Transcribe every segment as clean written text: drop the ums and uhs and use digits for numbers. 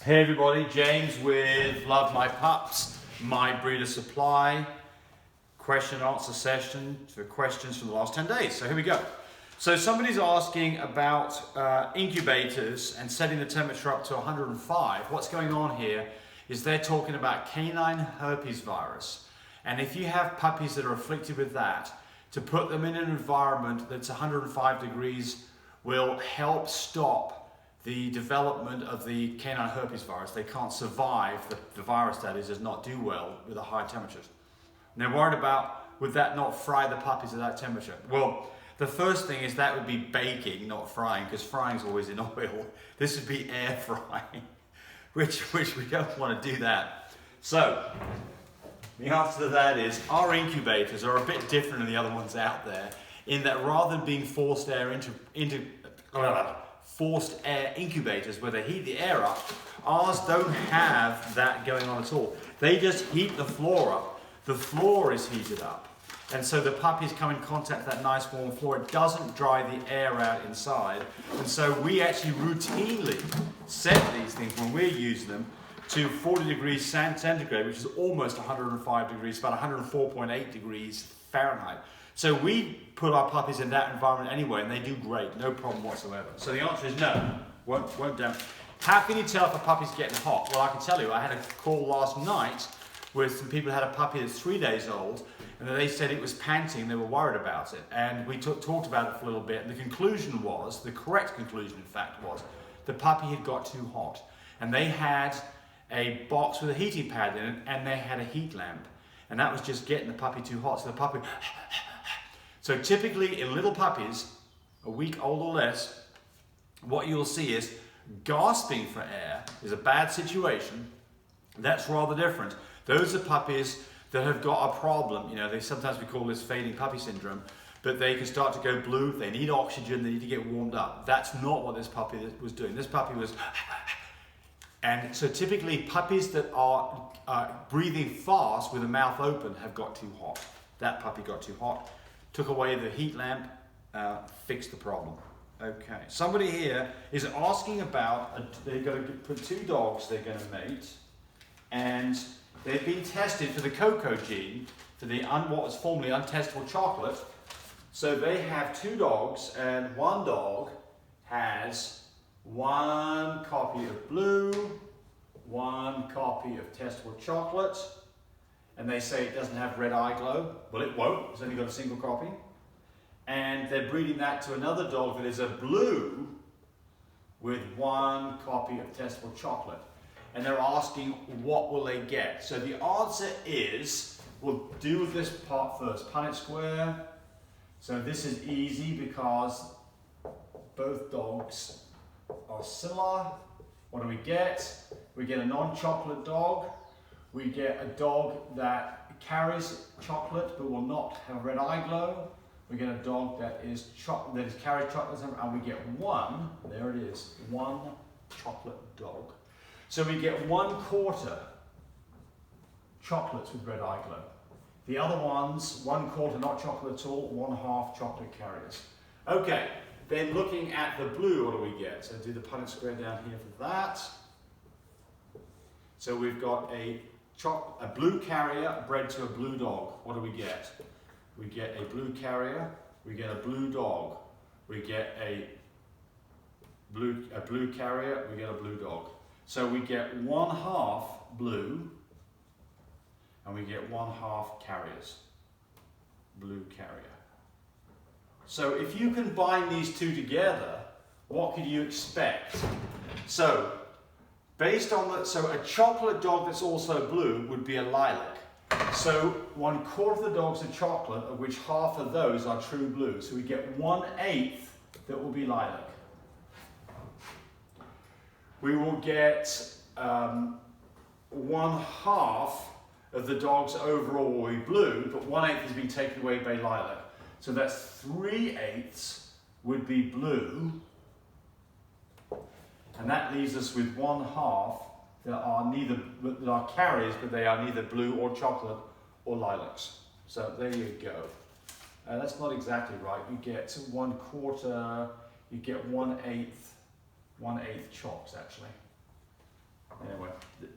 Hey everybody, James with Love My Pups, my breeder supply, question and answer session for questions from the last 10 days. So here we go. So somebody's asking about incubators and setting the temperature up to 105. What's going on here is they're talking about canine herpes virus. And if you have puppies that are afflicted with that, to put them in an environment that's 105 degrees will help stop the development of the canine herpes virus. They can't survive, the virus that is, does not do well with the high temperatures. And they're worried about, would that not fry the puppies at that temperature? Well, the first thing is that would be baking, not frying, because frying is always in oil. This would be air frying, which we don't want to do that. So, the answer to that is, our incubators are a bit different than the other ones out there, in that rather than being forced air forced air incubators where they heat the air up, ours don't have that going on at all. They just heat the floor up. The floor is heated up. And so the puppies come in contact with that nice warm floor. It doesn't dry the air out inside. And so we actually routinely set these things when we're using them to 40 degrees centigrade, which is almost 105 degrees, about 104.8 degrees Fahrenheit. So we put our puppies in that environment anyway, and they do great, no problem whatsoever. So the answer is no, won't damage. How can you tell if a puppy's getting hot? Well, I can tell you, I had a call last night with some people who had a puppy that's 3 days old, and they said it was panting, they were worried about it. And we talked about it for a little bit, and the conclusion was, the correct conclusion in fact was, the puppy had got too hot. And they had a box with a heating pad in it, and they had a heat lamp. And that was just getting the puppy too hot, so the puppy... So typically in little puppies, a week old or less, what you'll see is gasping for air is a bad situation. That's rather different. Those are puppies that have got a problem. You know, sometimes we call this fading puppy syndrome, but they can start to go blue, they need oxygen, they need to get warmed up. That's not what this puppy was doing. This puppy was... And so typically puppies that are breathing fast with the mouth open have got too hot. That puppy got too hot. Took away the heat lamp, fixed the problem. Okay, somebody here is asking about, they're going to put two dogs they're going to mate, and they've been tested for the cocoa gene, for the what was formerly untestable chocolate. So they have two dogs, and one dog has one copy of blue, one copy of testable chocolate, and they say it doesn't have red eye glow. Well, it won't, it's only got a single copy. And they're breeding that to another dog that is a blue with one copy of testable chocolate. And they're asking, what will they get? So the answer is, we'll do this part first. Punnett square. So this is easy because both dogs are similar. What do we get? We get a non-chocolate dog. We get a dog that carries chocolate but will not have red eye glow. We get a dog that carries chocolate, and we get one, there it is, one chocolate dog. So we get 1/4 chocolates with red eye glow. The other ones, 1/4 not chocolate at all, 1/2 chocolate carriers. Okay, then looking at the blue, what do we get? So do the Punnett square down here for that. So we've got a blue carrier bred to a blue dog. What do we get? We get a blue carrier, we get a blue dog, we get a blue carrier, we get a blue dog. So we get 1/2 blue, and we get 1/2 carriers. Blue carrier. So if you combine these two together, what could you expect? So based on so a chocolate dog that's also blue would be a lilac. So 1/4 of the dogs are chocolate, of which half of those are true blue. So we get 1/8 that will be lilac. We will get 1/2 of the dogs overall will be blue, but 1/8 has been taken away by lilac. So that's 3/8 would be blue. And that leaves us with 1/2 that are carriers, but they are neither blue or chocolate or lilacs. So there you go. That's not exactly right. You get 1/4, you get 1/8 chocks actually.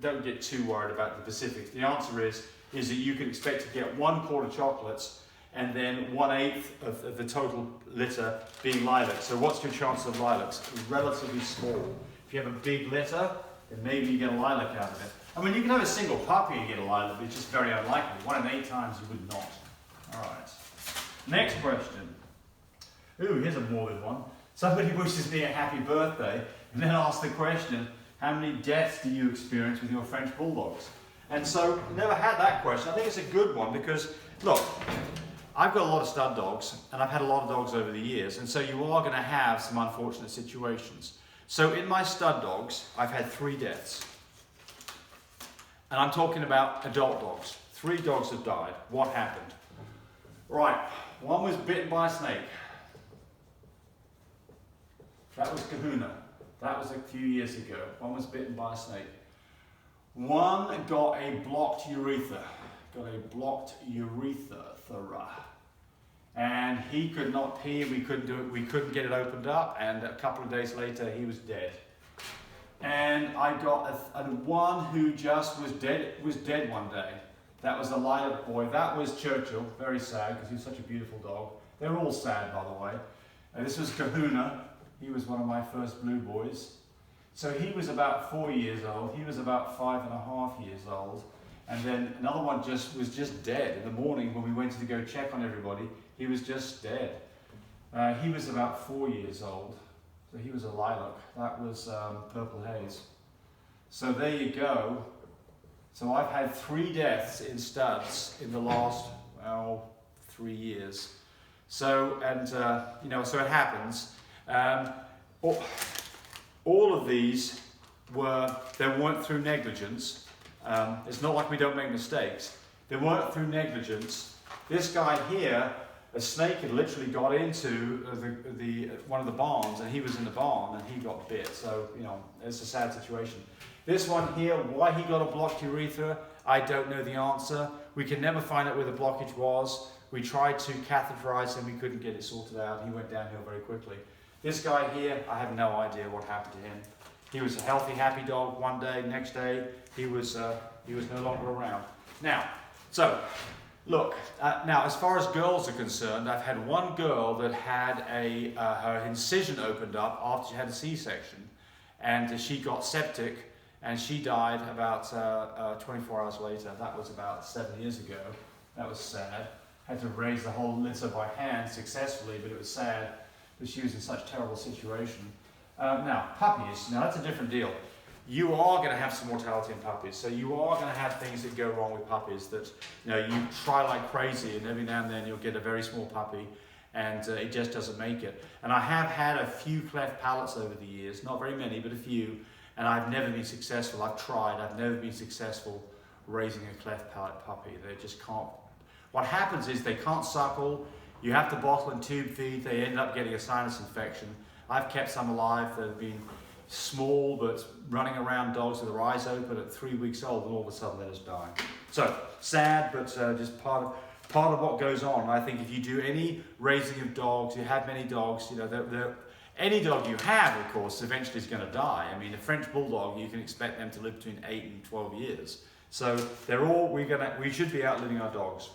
don't get too worried about the specifics. The answer is that you can expect to get 1 quart of chocolates and then 1/8 of the total litter being lilacs. So what's your chance of lilacs? Relatively small. If you have a big litter, then maybe you get a lilac out of it. I mean, you can have a single puppy and get a lilac, but it's just very unlikely. 1 in 8 times you would not. All right. Next question. Ooh, here's a morbid one. Somebody wishes me a happy birthday and then asks the question, how many deaths do you experience with your French bulldogs? And so, never had that question. I think it's a good one because, look, I've got a lot of stud dogs and I've had a lot of dogs over the years, and so you are going to have some unfortunate situations. So in my stud dogs, I've had 3 deaths. And I'm talking about adult dogs. 3 dogs have died. What happened? Right, one was bitten by a snake. That was Kahuna. That was a few years ago. One was bitten by a snake. One got a blocked urethra. And he could not pee, and we couldn't do it. We couldn't get it opened up, and a couple of days later he was dead. And I got one who just was dead one day. That was a lilac boy. That was Churchill. Very sad because he was such a beautiful dog. They're all sad, by the way. And this was Kahuna. He was one of my first blue boys. So he was about 4 years old. He was about 5.5 years old. And then another one was just dead. In the morning when we went to go check on everybody, he was just dead. He was about 4 years old. So he was a lilac. That was Purple Haze. So there you go. So I've had 3 deaths in studs in the last, 3 years. So, and so it happens. All of these weren't through negligence. It's not like we don't make mistakes. They weren't through negligence. This guy here, a snake had literally got into one of the barns, and he was in the barn and he got bit. So, it's a sad situation. This one here, why he got a blocked urethra, I don't know the answer. We can never find out where the blockage was. We tried to catheterize him, we couldn't get it sorted out. He went downhill very quickly. This guy here, I have no idea what happened to him. He was a healthy, happy dog one day, next day he was no longer around. Now, now as far as girls are concerned, I've had one girl that had her incision opened up after she had a C-section, and she got septic, and she died about 24 hours later. That was about 7 years ago. That was sad. Had to raise the whole litter by hand successfully, but it was sad that she was in such a terrible situation. Now, puppies. Now, that's a different deal. You are going to have some mortality in puppies. So you are going to have things that go wrong with puppies that, you try like crazy, and every now and then you'll get a very small puppy and it just doesn't make it. And I have had a few cleft palates over the years, not very many, but a few, and I've never been successful. I've tried, I've never been successful raising a cleft palate puppy. They just can't. What happens is they can't suckle. You have to bottle and tube feed. They end up getting a sinus infection. I've kept some alive that have been small but running around dogs with their eyes open at 3 weeks old, and all of a sudden they're just dying. So sad, but just part of what goes on. I think if you do any raising of dogs, you have many dogs, any dog you have, of course, eventually is going to die. I mean, a French bulldog, you can expect them to live between 8 and 12 years. So we should be outliving our dogs.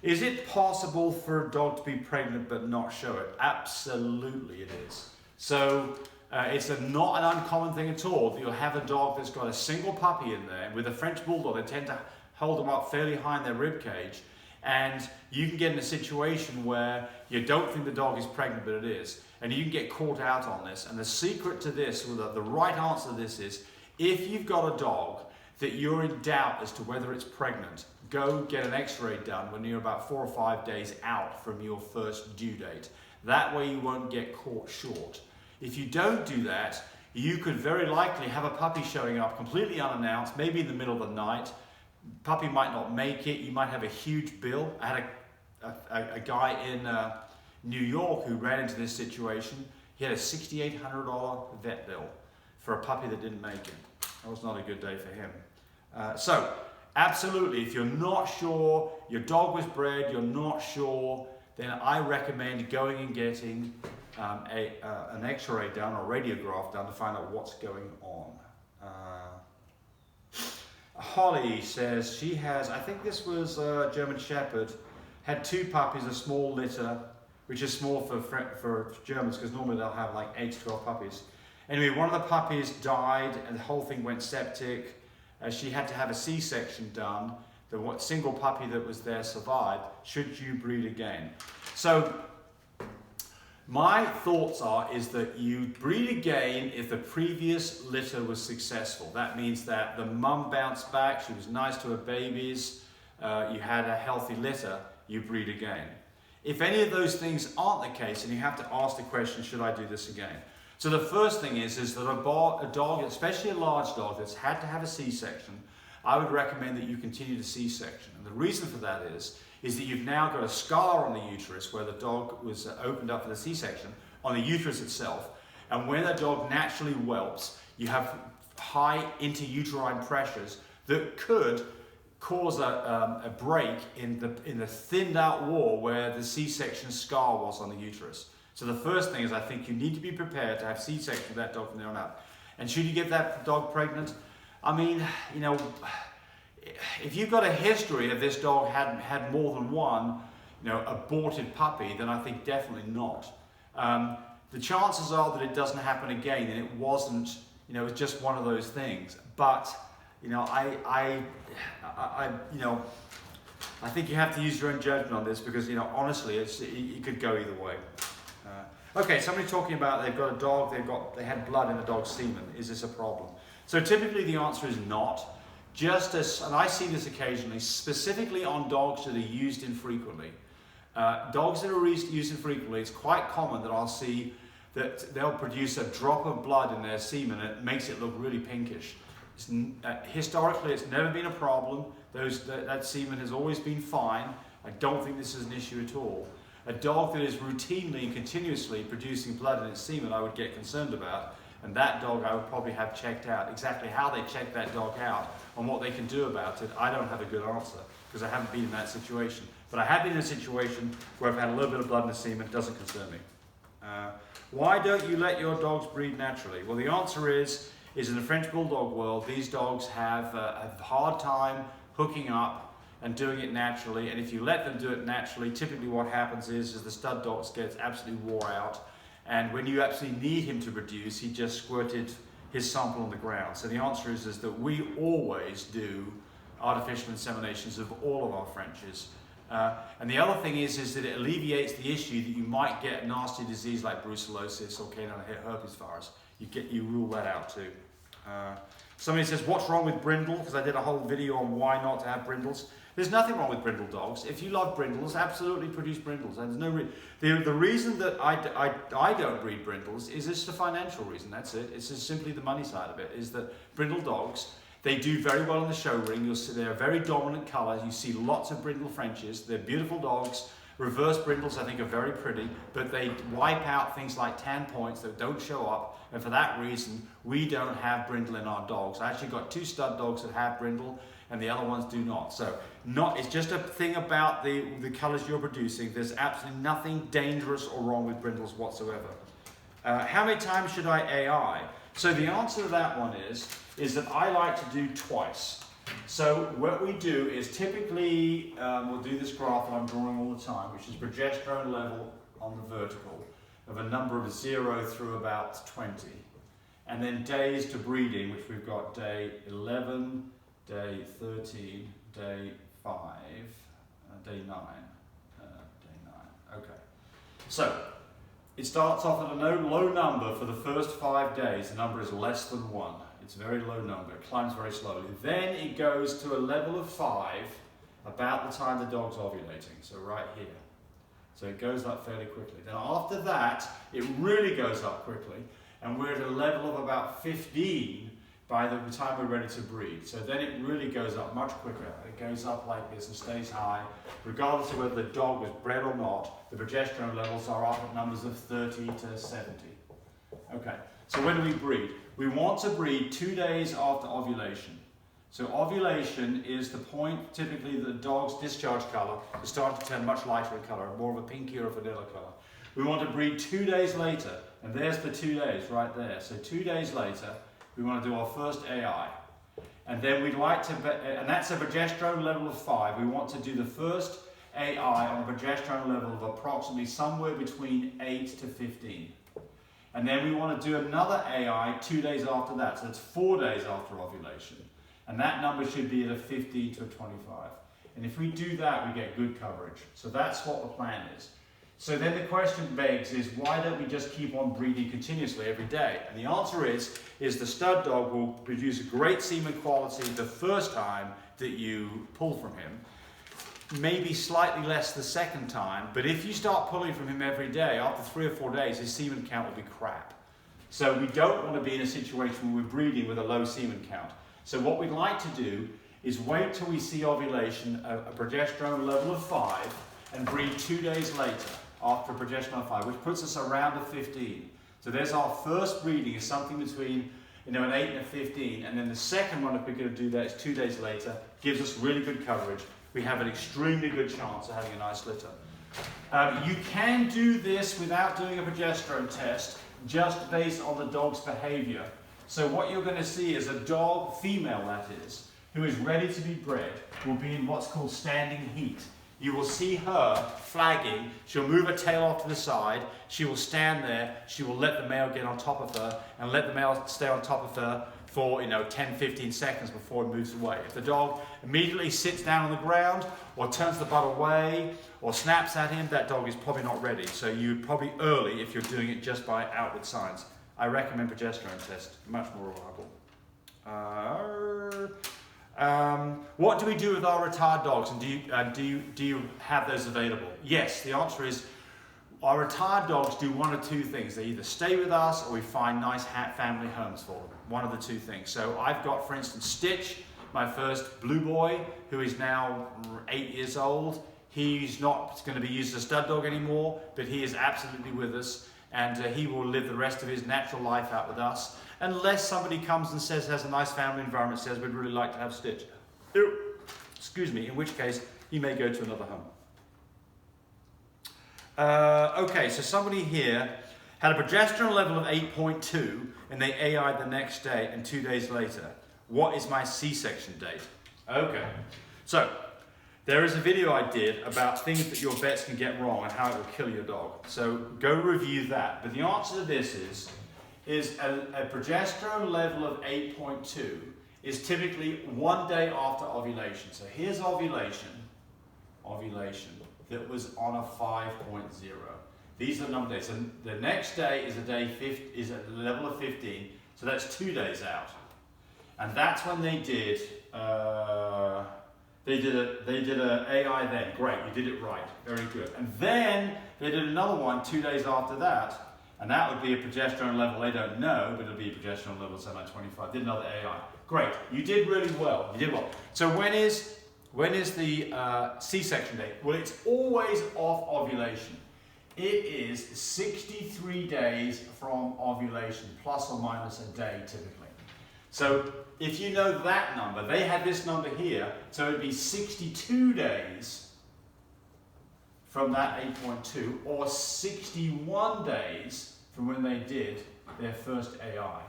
Is it possible for a dog to be pregnant but not show it? Absolutely it is. So it's not an uncommon thing at all that you'll have a dog that's got a single puppy in there. With a French bulldog, they tend to hold them up fairly high in their rib cage, and you can get in a situation where you don't think the dog is pregnant, but it is, and you can get caught out on this. And the secret to this, or the right answer to this is, if you've got a dog that you're in doubt as to whether it's pregnant, go get an x-ray done when you're about 4 or 5 days out from your first due date. That way you won't get caught short. If you don't do that, you could very likely have a puppy showing up completely unannounced, maybe in the middle of the night. Puppy might not make it, you might have a huge bill. I had a guy in New York who ran into this situation. He had a $6,800 vet bill for a puppy that didn't make it. That was not a good day for him. So, absolutely, if you're not sure, your dog was bred, you're not sure, then I recommend going and getting an x-ray done or radiograph done to find out what's going on. Holly says she has, I think this was a German Shepherd, had 2 puppies, a small litter, which is small for Germans because normally they'll have like 8 to 12 puppies. Anyway, one of the puppies died and the whole thing went septic. She had to have a C-section done. The single puppy that was there survived. Should you breed again? So my thoughts is that you breed again if the previous litter was successful. That means that the mum bounced back, she was nice to her babies, you had a healthy litter, you breed again. If any of those things aren't the case, then you have to ask the question, should I do this again? So the first thing is that a dog, especially a large dog that's had to have a C-section, I would recommend that you continue the C-section. And the reason for that is that you've now got a scar on the uterus where the dog was opened up for the C-section, on the uterus itself. And when a dog naturally whelps, you have high interuterine pressures that could cause a break in the thinned out wall where the C-section scar was on the uterus. So the first thing is I think you need to be prepared to have C-section with that dog from there on out. And should you get that dog pregnant? I mean, you know, if you've got a history of this dog had more than one, you know, aborted puppy, then I think definitely not. The chances are that it doesn't happen again, and it wasn't, you know, it's just one of those things. But, you know, I think you have to use your own judgment on this because, you know, honestly, it could go either way. Okay, somebody talking about they've got a dog, they had blood in the dog's semen. Is this a problem? So typically the answer is not. Just as, and I see this occasionally, specifically on dogs that are used infrequently. Dogs that are used infrequently, it's quite common that I'll see that they'll produce a drop of blood in their semen and it makes it look really pinkish. Historically, it's never been a problem. That semen has always been fine. I don't think this is an issue at all. A dog that is routinely and continuously producing blood in its semen, I would get concerned about. And that dog I would probably have checked out. Exactly how they check that dog out and what they can do about it, I don't have a good answer because I haven't been in that situation. But I have been in a situation where I've had a little bit of blood in the semen. It doesn't concern me. Why don't you let your dogs breed naturally? Well, the answer is in the French Bulldog world, these dogs have a hard time hooking up and doing it naturally. And if you let them do it naturally, typically what happens is the stud dog gets absolutely wore out. And when you actually need him to produce, he just squirted his sample on the ground. So the answer is that we always do artificial inseminations of all of our Frenches. And the other thing is that it alleviates the issue that you might get a nasty disease like brucellosis or canine herpes virus. You rule that out too. Somebody says, what's wrong with brindle? Because I did a whole video on why not to have brindles. There's nothing wrong with brindle dogs. If you love brindles, absolutely produce brindles. And there's no the reason that I don't breed brindles is just a financial reason. That's it. It's just simply the money side of it. Is that brindle dogs, they do very well in the show ring. You'll see they're a very dominant colour. You see lots of brindle Frenches. They're beautiful dogs. Reverse brindles, I think, are very pretty, but they wipe out things like tan points that don't show up. And for that reason, we don't have brindle in our dogs. I actually got 2 stud dogs that have brindle, and the other ones do not. So it's just a thing about the colours you're producing. There's absolutely nothing dangerous or wrong with brindles whatsoever. How many times should I AI? So the answer to that one is that I like to do twice. So what we do is typically, we'll do this graph that I'm drawing all the time, which is progesterone level on the vertical of a number of 0 through about 20. And then days to breeding, which we've got day 11, day 13, day 5, day 9, day 9. Okay. So it starts off at a low number for the first 5 days. The number is less than 1. It's a very low number. It climbs very slowly. Then it goes to a level of 5 about the time the dog's ovulating. So right here. So it goes up fairly quickly. Then after that, it really goes up quickly. And we're at a level of about 15 by the time we're ready to breed. So then it really goes up much quicker. It goes up like this and stays high. Regardless of whether the dog was bred or not, the progesterone levels are up at numbers of 30 to 70. Okay, so when do we breed? We want to breed 2 days after ovulation. So ovulation is the point, typically the dog's discharge colour is starting to turn much lighter in colour, more of a pinky or a vanilla colour. We want to breed 2 days later, and there's the 2 days right there. So 2 days later, we want to do our first AI. And then we'd like to, and that's a progesterone level of 5. We want to do the first AI on a progesterone level of approximately somewhere between 8 to 15. And then we want to do another AI 2 days after that. So that's 4 days after ovulation. And that number should be at a 15 to a 25. And if we do that, we get good coverage. So that's what the plan is. So then the question begs is, why don't we just keep on breeding continuously every day? And the answer is the stud dog will produce a great semen quality the first time that you pull from him. Maybe slightly less the second time, but if you start pulling from him every day, after 3 or 4 days, his semen count will be crap. So we don't want to be in a situation where we're breeding with a low semen count. So what we'd like to do is wait till we see ovulation, a progesterone level of 5, and breed 2 days later after progesterone of 5, which puts us around a 15. So there's our first breeding is something between an 8 and a 15, and then the second one, if we're going to do that, is 2 days later, gives us really good coverage. We have an extremely good chance of having a nice litter. You can do this without doing a progesterone test, just based on the dog's behavior. So what you're going to see is a dog, female that is, who is ready to be bred, will be in what's called standing heat. You will see her flagging. She'll move her tail off to the side. She will stand there. She will let the male get on top of her and let the male stay on top of her for 10, 15 seconds before it moves away. If the dog immediately sits down on the ground or turns the butt away or snaps at him, that dog is probably not ready. So you're probably early if you're doing it just by outward signs. I recommend progesterone test, much more reliable. What do we do with our retired dogs, and do you have those available? Yes, the answer is our retired dogs do one of two things. They either stay with us or we find nice family homes for them. One of the two things. So I've got, for instance, Stitch, my first blue boy, who is now 8 years old. He's not going to be used as a stud dog anymore, but he is absolutely with us, and he will live the rest of his natural life out with us. Unless somebody comes and says, has a nice family environment, says we'd really like to have Stitch. Excuse me, in which case he may go to another home. Okay, so somebody here had a progesterone level of 8.2 and they AI'd the next day and 2 days later. What is my C-section date? Okay, so there is a video I did about things that your vets can get wrong and how it will kill your dog. So go review that. But the answer to this is a progesterone level of 8.2 is typically 1 day after ovulation. So here's ovulation that was on a 5.0. These are the number days. So the next day is is a level of 15. So that's 2 days out, and that's when they did a AI then. Great, you did it right, very good. And then they did another one 2 days after that. And that would be a progesterone level they don't know, but it'll be a progesterone level, say like 25. Did another AI. Great, you did really well. You did well. So when is the C-section date? Well, it's always off ovulation. It is 63 days from ovulation, plus or minus a day typically. So if you know that number, they had this number here, so it'd be 62 days from that 8.2, or 61 days from when they did their first AI.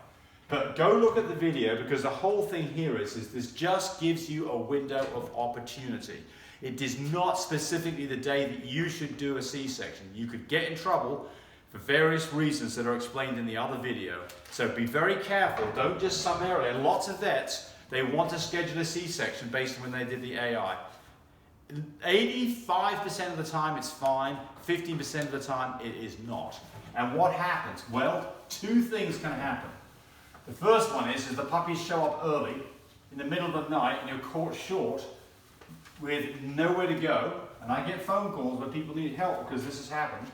But go look at the video, because the whole thing here is this just gives you a window of opportunity. It is not specifically the day that you should do a C-section. You could get in trouble for various reasons that are explained in the other video. So be very careful, don't just summarily. Lots of vets, they want to schedule a C-section based on when they did the AI. 85% of the time it's fine, 15% of the time it is not. And what happens? Well, two things can happen. The first one is the puppies show up early in the middle of the night and you're caught short with nowhere to go, and I get phone calls where people need help because this has happened,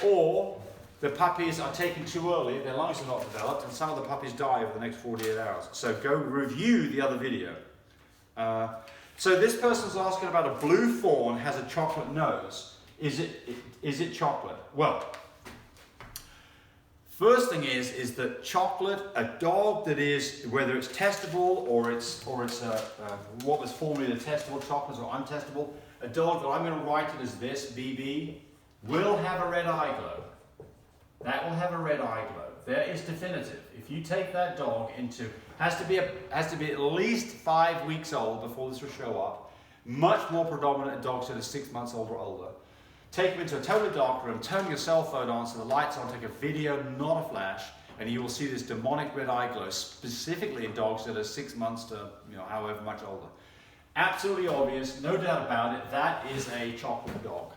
or the puppies are taken too early, their lungs are not developed, and some of the puppies die over the next 48 hours. So go review the other video. So this person's asking about a blue fawn has a chocolate nose. Is it chocolate? Well, first thing is that chocolate, a dog that is, whether it's testable or it's what was formerly the testable chocolates or untestable, a dog that I'm going to write it as this, BB, will have a red eye glow. That will have a red eye glow. That is definitive. If you take that dog into Has to be at least 5 weeks old before this will show up. Much more predominant in dogs that are 6 months old or older. Take them into a totally dark room, turn your cell phone on so the light's on, take a video, not a flash, and you will see this demonic red eye glow, specifically in dogs that are 6 months to however much older. Absolutely obvious, no doubt about it, that is a chocolate dog.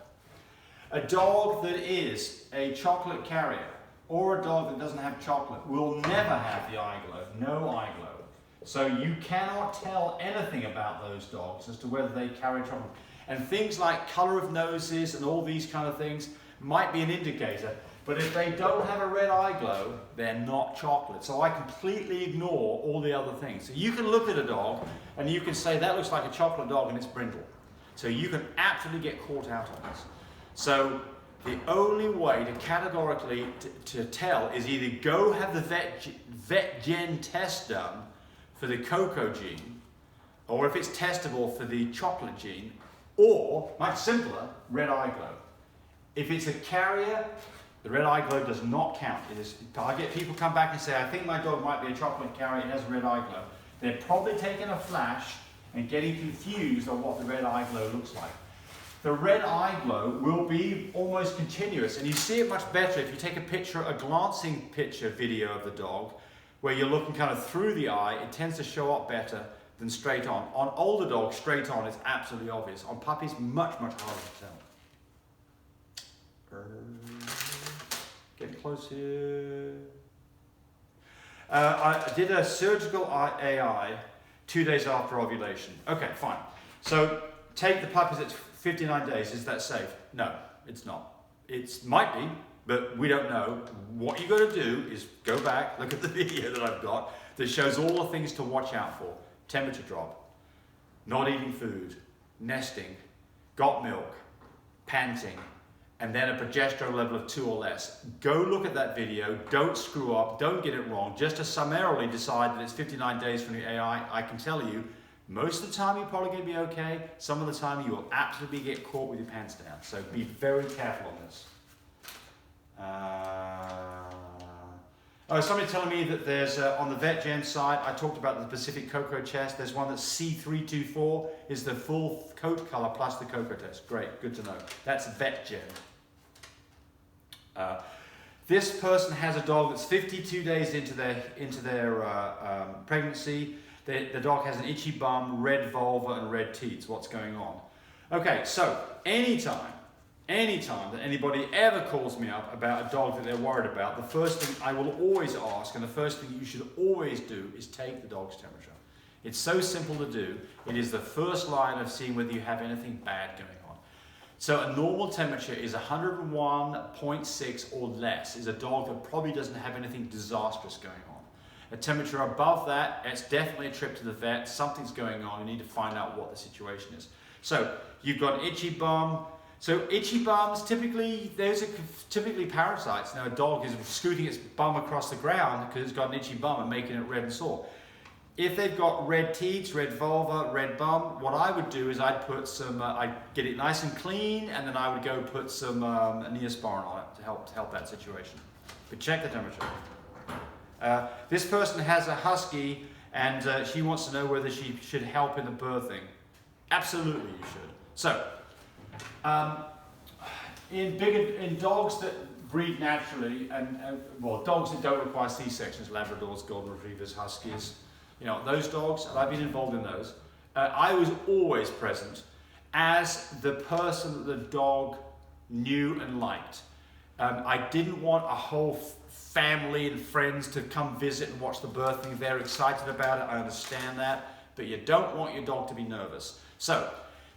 A dog that is a chocolate carrier, or a dog that doesn't have chocolate, will never have the eye glow, no eye glow. So you cannot tell anything about those dogs as to whether they carry chocolate. And things like colour of noses and all these kind of things might be an indicator, but if they don't have a red eye glow, they're not chocolate. So I completely ignore all the other things. So you can look at a dog and you can say that looks like a chocolate dog and it's brindle. So you can absolutely get caught out on this. So the only way to categorically to tell is either go have the vet gen test done for the cocoa gene, or if it's testable for the chocolate gene, or, much simpler, red eye glow. If it's a carrier, the red eye glow does not count. I get people come back and say, I think my dog might be a chocolate carrier, it has a red eye glow. They're probably taking a flash and getting confused on what the red eye glow looks like. The red eye glow will be almost continuous, and you see it much better if you take a glancing picture video of the dog, where you're looking kind of through the eye. It tends to show up better than straight on. On older dogs, straight on is absolutely obvious. On puppies, much, much harder to tell. Getting close here. I did a surgical AI 2 days after ovulation. Okay, fine. So take the puppies at 59 days. Is that safe? No, it's not. It might be, but we don't know. What you got to do is go back, look at the video that I've got that shows all the things to watch out for. Temperature drop, not eating food, nesting, got milk, panting, and then a progesterone level of 2 or less. Go look at that video, don't screw up, don't get it wrong, just to summarily decide that it's 59 days from the AI. I can tell you, most of the time you're probably going to be okay, some of the time you will absolutely get caught with your pants down. So be very careful on this. Somebody telling me that there's, on the VetGen site, I talked about the Pacific Cocoa chest, there's one that's C324, is the full coat color plus the cocoa test. Great, good to know. That's VetGen. This person has a dog that's 52 days into their pregnancy. The dog has an itchy bum, red vulva, and red teats. What's going on? Okay, so anytime that anybody ever calls me up about a dog that they're worried about, the first thing I will always ask, and the first thing you should always do, is take the dog's temperature. It's so simple to do. It is the first line of seeing whether you have anything bad going on. So a normal temperature is 101.6 or less, is a dog that probably doesn't have anything disastrous going on. A temperature above that, it's definitely a trip to the vet, something's going on, you need to find out what the situation is. So you've got an itchy bum. So itchy bums, those are typically parasites. Now a dog is scooting its bum across the ground because it's got an itchy bum and making it red and sore. If they've got red teats, red vulva, red bum, what I would do is I'd put some, I'd get it nice and clean, and then I would go put some Neosporin on it to help that situation. But check the temperature. This person has a husky, and she wants to know whether she should help in the birthing. Absolutely, you should. So. In dogs that breed naturally, and dogs that don't require C-sections, Labradors, Golden Retrievers, Huskies, those dogs, and I've been involved in those, I was always present as the person that the dog knew and liked. I didn't want a whole family and friends to come visit and watch the birthing. They're excited about it, I understand that, but you don't want your dog to be nervous. So,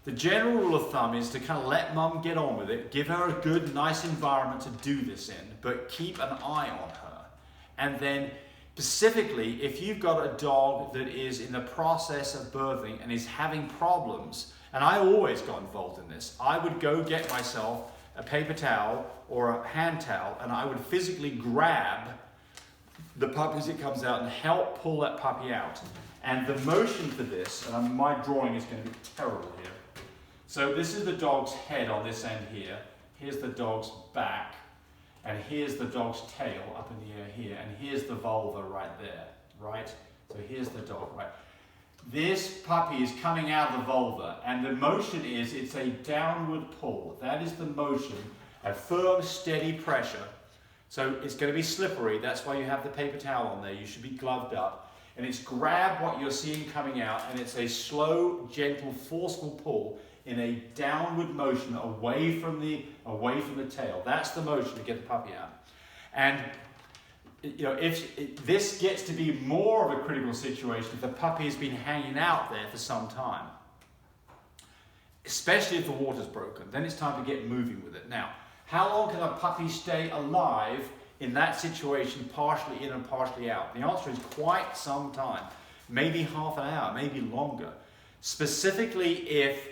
the general rule of thumb is to kind of let mum get on with it, give her a good, nice environment to do this in, but keep an eye on her. And then, specifically, if you've got a dog that is in the process of birthing and is having problems, and I always got involved in this, I would go get myself a paper towel or a hand towel, and I would physically grab the puppy as it comes out and help pull that puppy out. And the motion for this, and my drawing is going to be terrible here. So this is the dog's head on this end here. Here's the dog's back, and here's the dog's tail up in the air here, and here's the vulva right there, right? So here's the dog, right? This puppy is coming out of the vulva, and the motion is, it's a downward pull. That is the motion, a firm, steady pressure. So it's going to be slippery, that's why you have the paper towel on there. You should be gloved up. And it's grab what you're seeing coming out, and it's a slow, gentle, forceful pull in a downward motion away from the tail. That's the motion to get the puppy out. And you know, if this gets to be more of a critical situation if the puppy has been hanging out there for some time, especially if the water's broken, then it's time to get moving with it. Now, how long can a puppy stay alive in that situation, partially in and partially out? The answer is quite some time, maybe half an hour, maybe longer, specifically if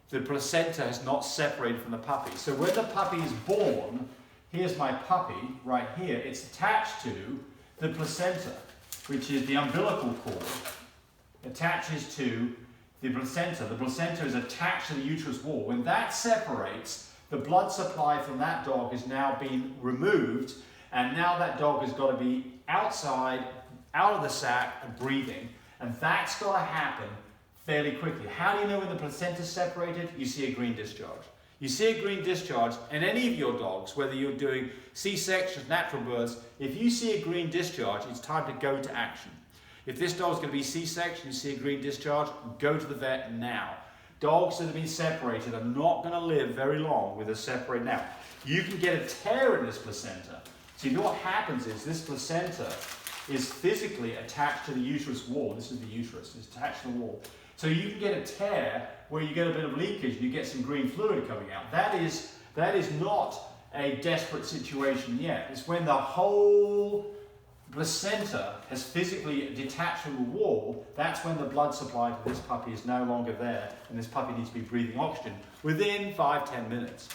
the placenta has not separated from the puppy. So when the puppy is born, here's my puppy right here, it's attached to the placenta, which is the umbilical cord, attaches to the placenta. The placenta is attached to the uterus wall. When that separates, the blood supply from that dog is now being removed, and now that dog has got to be outside, out of the sac and breathing, and that's got to happen fairly quickly. How do you know when the placenta is separated? You see a green discharge. You see a green discharge, and any of your dogs, whether you're doing C-sections, natural births, if you see a green discharge, it's time to go to action. If this dog's going to be C-section, you see a green discharge, go to the vet now. Dogs that have been separated are not going to live very long with a separated. Now, you can get a tear in this placenta. So you know what happens is this placenta is physically attached to the uterus wall. This is the uterus, it's attached to the wall. So you can get a tear where you get a bit of leakage and you get some green fluid coming out. That is not a desperate situation yet. It's when the whole placenta has physically detached from the wall, that's when the blood supply to this puppy is no longer there, and this puppy needs to be breathing oxygen within 5-10 minutes.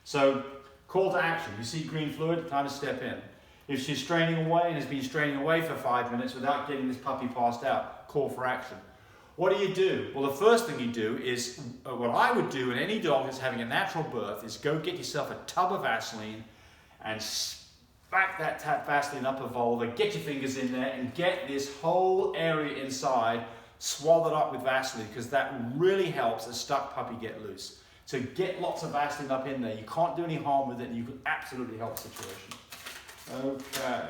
So call to action. You see green fluid, time to step in. If she's straining away and has been straining away for 5 minutes without getting this puppy passed out, call for action. What do? Well, the first thing you do is, what I would do in any dog that's having a natural birth, is go get yourself a tub of Vaseline and smack that Vaseline up a vulva, get your fingers in there and get this whole area inside swaddled up with Vaseline, because that really helps a stuck puppy get loose. So get lots of Vaseline up in there. You can't do any harm with it, and you can absolutely help the situation. Okay.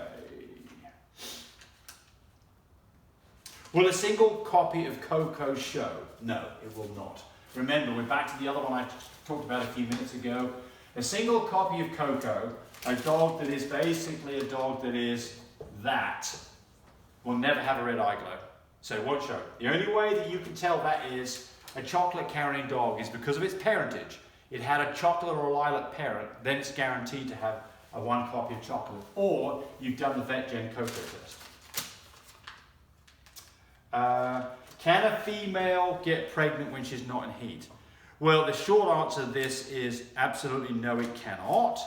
Will a single copy of Coco show? No, it will not. Remember, we're back to the other one I talked about a few minutes ago. A single copy of Coco, a dog that is basically a dog that is that, will never have a red eye glow. So it won't show. The only way that you can tell that is a chocolate carrying dog is because of its parentage. It had a chocolate or a lilac parent, then it's guaranteed to have a one copy of chocolate. Or you've done the VetGen Coco test. Can a female get pregnant when she's not in heat? Well, the short answer to this is absolutely no, it cannot.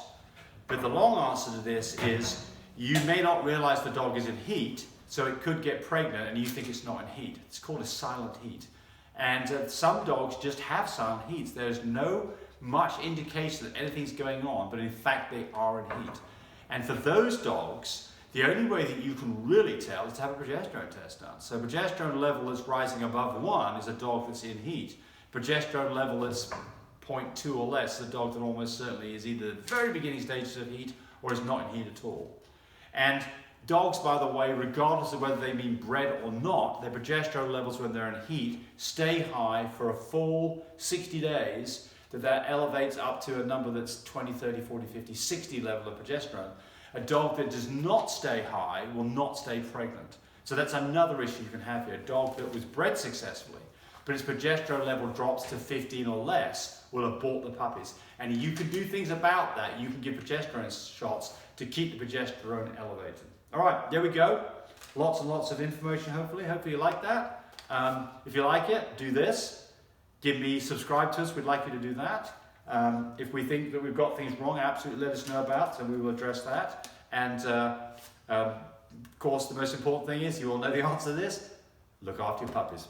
But the long answer to this is you may not realize the dog is in heat, so it could get pregnant and you think it's not in heat. It's called a silent heat. And some dogs just have silent heats. There's no much indication that anything's going on, but in fact they are in heat. And for those dogs, the only way that you can really tell is to have a progesterone test done. So progesterone level that's rising above 1 is a dog that's in heat. Progesterone level that's 0.2 or less is a dog that almost certainly is either the very beginning stages of heat or is not in heat at all. And dogs, by the way, regardless of whether they've been bred or not, their progesterone levels when they're in heat stay high for a full 60 days, that elevates up to a number that's 20, 30, 40, 50, 60 level of progesterone. A dog that does not stay high will not stay pregnant. So that's another issue you can have here. A dog that was bred successfully, but its progesterone level drops to 15 or less, will abort the puppies. And you can do things about that. You can give progesterone shots to keep the progesterone elevated. All right, there we go. Lots and lots of information, hopefully. Hopefully you like that. If you like it, do this. Subscribe to us. We'd like you to do that. If we think that we've got things wrong, absolutely let us know about it, and we will address that. And of course, the most important thing is, you all know the answer to this: look after your puppies.